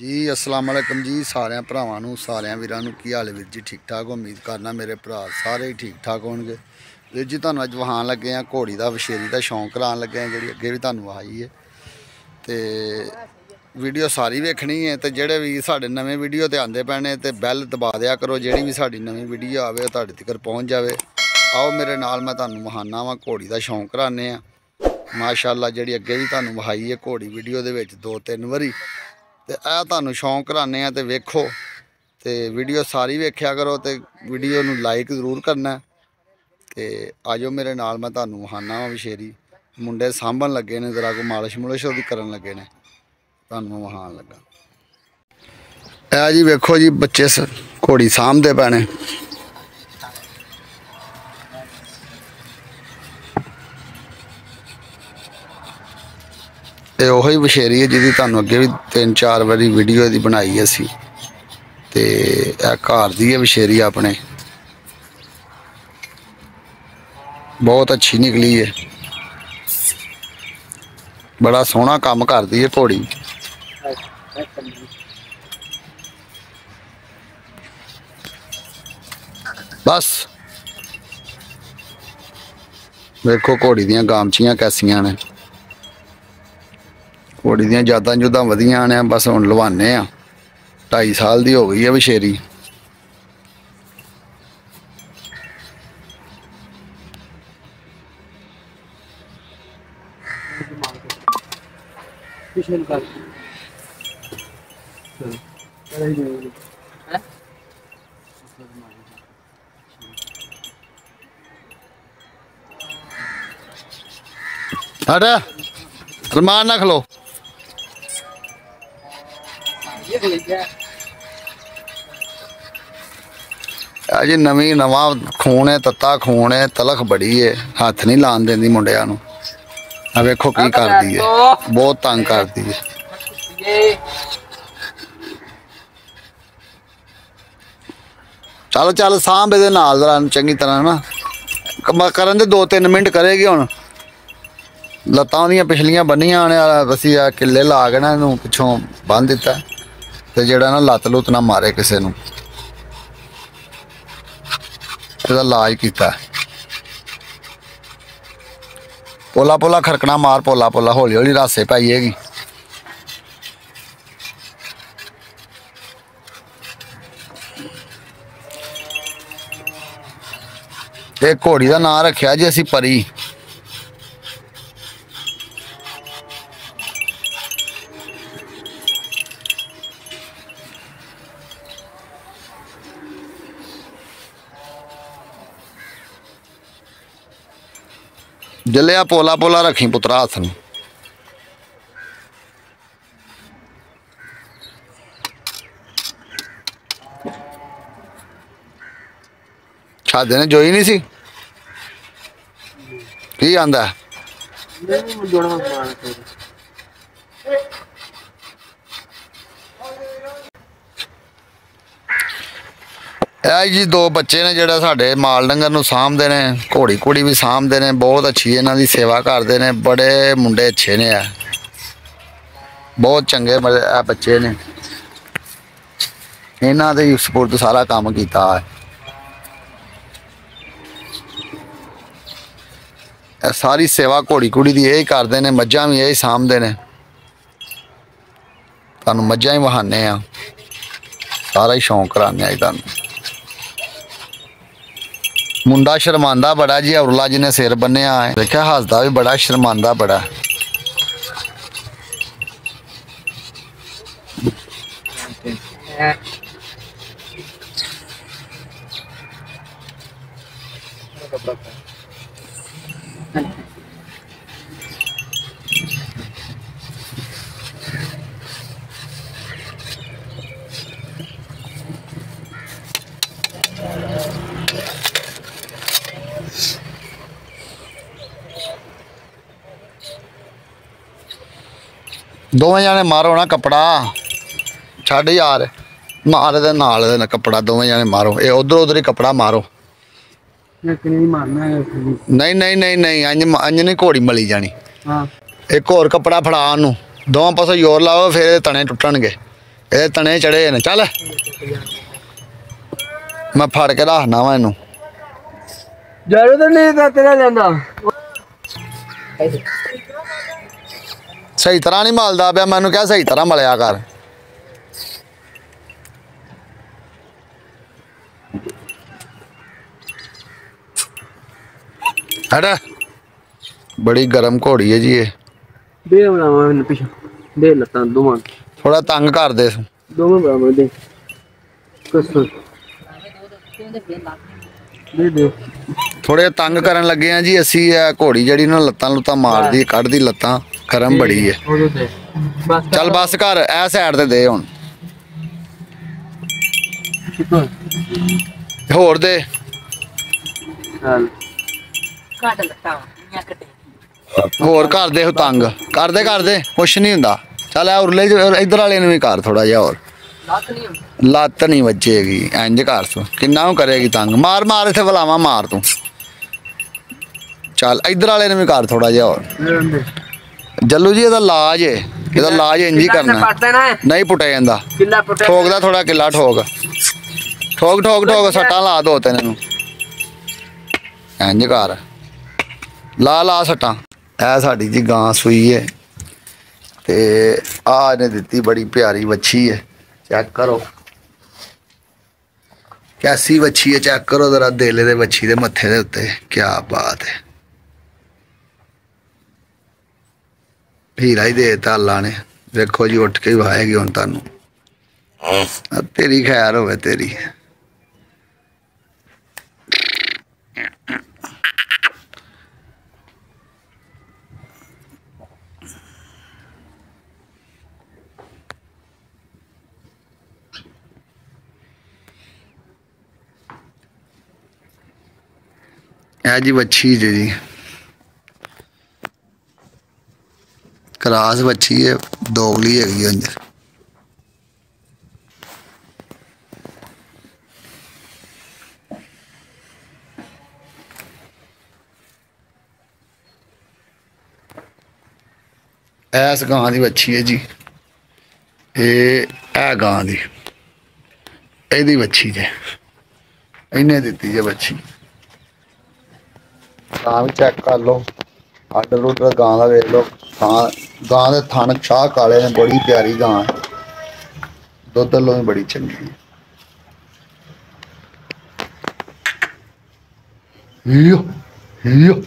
जी अस्सलाम वालेकुम जी सारे भरावां नूं सारे वीरां नूं की हाल वीर जी ठीक ठाक उम्मीद करना मेरे भरा सारे ही ठीक ठाक होणगे। वीर जी तुहानूं अज वहान लगे हैं घोड़ी का वछेरी का शौक करान लगे हैं जी अगे भी तुहानूं आई है तो वीडियो सारी वेखनी है तो जेडे भी साडे नवे वीडियो ते आंदे पैने ते बैल दबा दिया करो जेड़ी भी साडी नवी वीडियो आवे तुहाडे तक पहुँच जाए। आओ मेरे नाल मैं तुहानूं वहाना वा घोड़ी का शौक कराने आ माशाअल्लाह जी अगे भी तुहानूं वहाई है घोड़ी वीडियो दे विच 2-3 वारी तो यह तुहानूं शौक कराने तो वेखो तो वीडियो सारी वेख्या करो तो वीडियो नूं लाइक जरूर करना तो आजो मेरे नाल मैं तुहानूं वहाना वा वछेरी मुंडे सांभन लगे ने जरा को मालिश मुलिश ओहदी करन लगे ने तुहानूं वहान लगा। ए जी वेखो जी बच्चे घोड़ी सांभदे पैने ये उही वछेरी है जिहदी तुहानूं अगे भी 3-4 वारी वीडियो दी बनाई असी ते घर दी है वछेरी अपने बहुत अच्छी निकली है बड़ा सोहना काम करदी है घोड़ी। बस देखो घोड़ी दियां गामचियां कैसियां ने घोड़ी दियां जादां जुदां वधियां ने बस हुण लवाने आ 2.5 साल दी हो गई है वछेरी। हट सलमान ना खलो अजी नवा खून है तत्ता खून है तलख बड़ी है हाथ नहीं लान देंदी मुंडिया नूं। आ वेखो की करदी है बहुत तंग करदी है। चल चल सांभ इहदे नाल जरा चंगी तरह ना करन दे 2-3 मिनट करेगी हुण लत्तां ओहदियां पिछलियां बन्नियां ने असी किले ला के ना इहनूं पिछों बन दिता ते जेड़ा ना लत्त लुत्त ना मारे किसे नूं इहदा इलाज कीता। पोला पोला खरकना मार पोला पोला हौली हौली रासे पाइएगी। एक घोड़ी का नाम रखिया जी असी परी जलिया पोला पोला रखी पुत्रा हथ में शादी ने जोई नहीं सी की आंदा जी 2 बच्चे ने जोड़ा साढ़े माल डंगर नूं सामभदे ने घोड़ी घोड़ी भी सामभदे ने बहुत अच्छी इन्हां दी सेवा करते हैं बड़े मुंडे अच्छे ने बहुत चंगे बच्चे ने इन्हां दे सपुर्द सारा काम कीता है। सारी सेवा घोड़ी घोड़ी की यही करते हैं मझां भी यही सामभदे ने तुहानूं मझां ही वहाने आ सारा ही शौक कराने अज तुहानूं। मुंडा शर्मांदा बड़ा जी अवरला जिन्हें सिर बन्निया है देखा हसदा भी बड़ा शर्मांदा बड़ा दोवें जाने मारो ना कपड़ा छड़ यार मार दे नाल दे कपड़ा दोवें जाने मारो ये उधर उधर ही कपड़ा मारो नहीं नहीं नहीं नहीं अंज नहीं घोड़ी मली जानी। एक होर कपड़ा फड़ा ओनू दोवां पासों जोर लाओ फिर तने टुटणगे ये तने चढ़े ने चल मैं फड़ के रखना वा इनू जरूर नहीं तेरा जाना सही तरह नहीं मलदा पिया मैनू क्या सही तरह मलिया कर हट बड़ी गर्म घोड़ी है जी ये दे बनावा पीछे दे लत्ता दोवां थोड़ा तंग कर दे दोवां बनावा दे कसर दे दे थोड़े तंग करन लगे हैं जी असी घोड़ी जड़ी ना लत्तां लुत्तां मारदी कढ़दी लत्तां गर्म बड़ी है चल बस कर ए साइड ते दे हुण होर दे चल होर कर दे तंग कर दे कुछ नहीं हुंदा चल ए उरले इधर वाले भी कर थोड़ा जिहा होर लत्त नहीं बजेगी इंज कर तू किन्ना करेगी तंग मार मार इत्थे बलावा मार तू चल इधर वाले भी कर थोड़ा जिहा होर जल्लू जी ਇਹਦਾ ਇਲਾਜ ਹੈ ਇਹਦਾ ਇਲਾਜ ਇੰਜ ਹੀ ਕਰਨਾ ਨਹੀਂ ਪੁੱਟਿਆ ਜਾਂਦਾ ਠੋਕਦਾ ਥੋੜਾ ਕਿੱਲਾ ਠੋਕ ਠੋਕ ਠੋਕ ਠੋਕ ਸੱਟਾਂ ਲਾ ਦੋ ਤੈਨੂੰ ਇਹਨੂੰ ਇੰਜ ਕਰ ਲਾ ਲਾ ਸੱਟਾਂ ਇਹ ਸਾਡੀ ਜੀ ਗਾਂ ਸੂਈ ਹੈ ਤੇ ਆ ਇਹਨੇ ਦਿੱਤੀ ਬੜੀ ਪਿਆਰੀ ਵੱਛੀ ਹੈ ਚੈੱਕ ਕਰੋ कैसी वच्छी है चेक करो जरा देले दे वच्छी दे मत्थे दे उत्ते क्या बात है हीरा ही देता अल्लाह ने देखो जी उठ के ही वाएगी हुण तुहानू तेरी खैर होवे तेरी है जी वच्छी जी क्रास वच्छी है दोगली हैगी अंदर इस गां की वच्छी है जी ये गां की यदी वच्छी जे इन्हें दी जे वच्छी गां भी चेक कर लो आर्डर उडर गां का वेख लो गां के थन शाह काले ने बड़ी प्यारी गां है दुध लो भी बड़ी चंगी है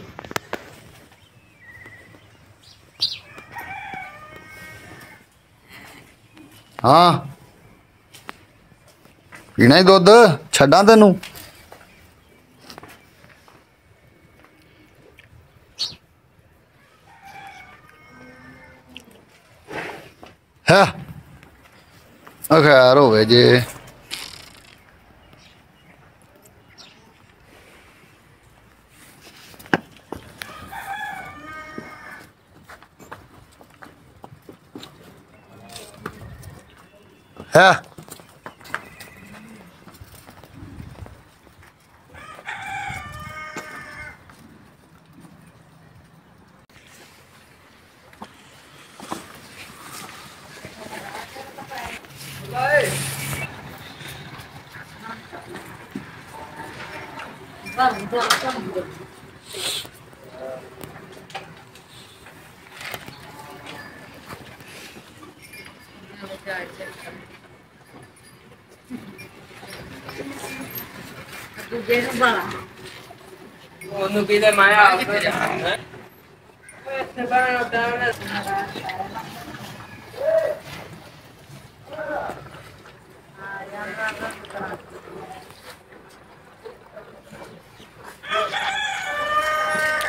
हाँ पीना ही दुध छड्डा तेनू है खैर हो जे है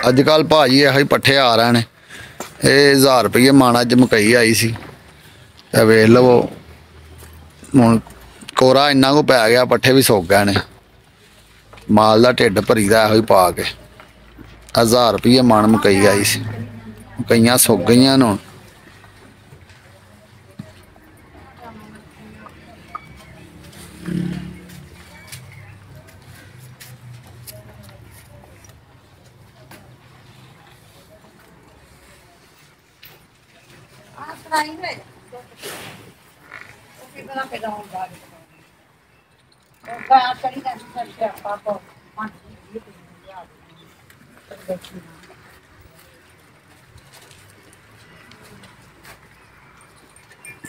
अजकल भाजी यही पट्ठे आ रहे हैं ये 1000 रुपये माना अज मकई आई सी वेख लवो हूँ कोरा इन्ना को पै गया पट्ठे भी सुक गए ने माल का ढिड भरी दा ही पा के 1000 रुपये मन मकई आई सी मकईयां सुक गई हूँ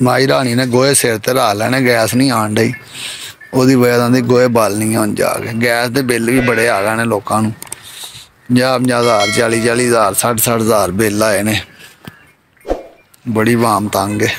ਮਾਈ ਰਾਣੀ ਨੇ ਗੋਹੇ ਸਿਰ ਤੇ ਲਾ ਲੈਣੇ, ਗੈਸ ਨਹੀਂ ਆਣ ਡਈ, ਉਹਦੀ ਵਜ੍ਹਾ ਨਾਲ ਦੀ ਗੋਹੇ ਬਾਲਣੀ ਹੁਣ ਜਾ ਕੇ। ਗੈਸ ਦੇ ਬਿੱਲ ਵੀ ਬੜੇ ਆ ਗਏ ਨੇ ਲੋਕਾਂ ਨੂੰ, 50-50 ਹਜ਼ਾਰ, 40-40 ਹਜ਼ਾਰ, 60-60 ਹਜ਼ਾਰ ਬਿੱਲ ਆਏ ਨੇ। ਬੜੀ ਵਾਮ ਤੰਗ ਹੈ।